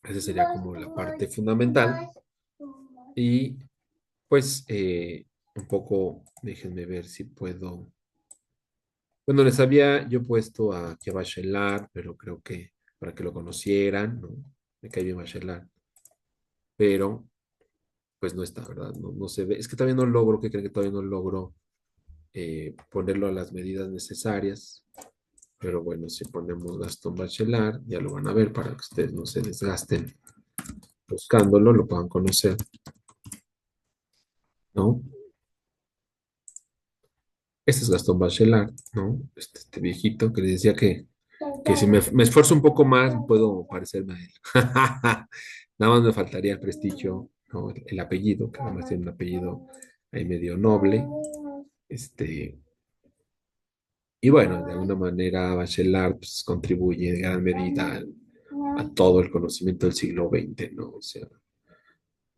Esa sería como la parte fundamental. Y pues un poco, déjenme ver si puedo. Bueno, les había yo puesto aquí a Bachelard, pero creo que para que lo conocieran, ¿no? Me cae bien Bachelard, pero pues no está, ¿verdad? No, no se ve. Es que todavía no logro, que creen que todavía no logro ponerlo a las medidas necesarias. Pero bueno, si ponemos Gastón Bachelard, ya lo van a ver para que ustedes no se desgasten buscándolo, lo puedan conocer, ¿no? Este es Gastón Bachelard, ¿no? Este viejito que les decía que si me esfuerzo un poco más, puedo parecerme a él. Nada más me faltaría el prestigio, ¿no? El apellido, que además tiene un apellido ahí medio noble. Este, y bueno, de alguna manera Bachelard pues, contribuye en gran medida a todo el conocimiento del siglo XX, ¿no? O sea,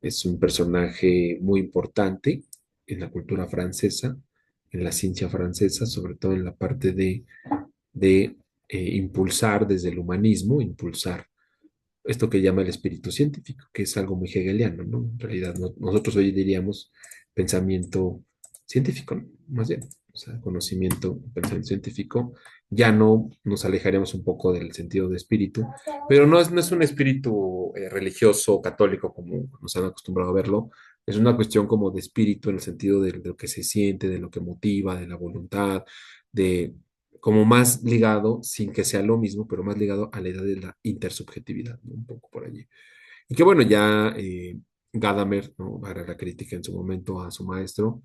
es un personaje muy importante en la cultura francesa, en la ciencia francesa, sobre todo en la parte de impulsar desde el humanismo, impulsar esto que llama el espíritu científico, que es algo muy hegeliano, ¿no? En realidad, nosotros hoy diríamos pensamiento científico, ¿no? Más bien, o sea, conocimiento, pensamiento científico, ya no nos alejaríamos un poco del sentido de espíritu, pero no es un espíritu religioso, católico, como nos han acostumbrado a verlo, es una cuestión como de espíritu en el sentido de lo que se siente, de lo que motiva, de la voluntad, de como más ligado, sin que sea lo mismo, pero más ligado a la idea de la intersubjetividad, ¿no? Un poco por allí. Y que bueno, ya Gadamer, ¿no? Hará la crítica en su momento a su maestro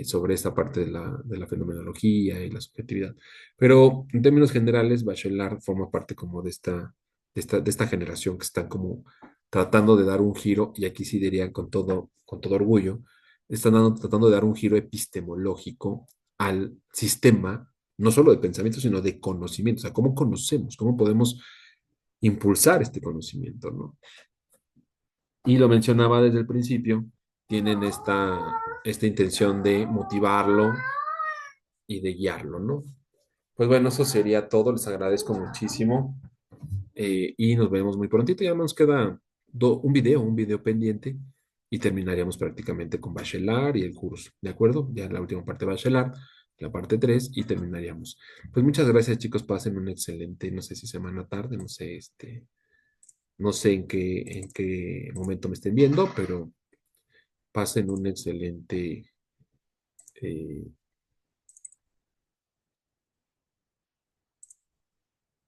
sobre esta parte de la fenomenología y la subjetividad. Pero en términos generales, Bachelard forma parte como de esta generación que están como tratando de dar un giro, y aquí sí diría con todo orgullo, tratando de dar un giro epistemológico al sistema, no solo de pensamiento, sino de conocimiento. O sea, ¿cómo conocemos? ¿Cómo podemos impulsar este conocimiento, ¿no? Y lo mencionaba desde el principio, tienen esta intención de motivarlo y de guiarlo, ¿no? Pues bueno, eso sería todo. Les agradezco muchísimo y nos vemos muy prontito. Ya nos queda un video pendiente y terminaríamos prácticamente con Bachelor y el curso, ¿de acuerdo? Ya la última parte de Bachelor, la parte 3 y terminaríamos. Pues muchas gracias, chicos. Pasen un excelente, no sé si semana tarde, no sé, no sé en qué momento me estén viendo, pero pasen un excelente, eh,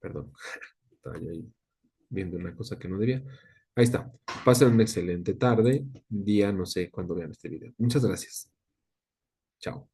perdón, estaba yo ahí viendo una cosa que no debía. Ahí está. Pasen una excelente tarde, día, no sé cuándo vean este video. Muchas gracias. Chao.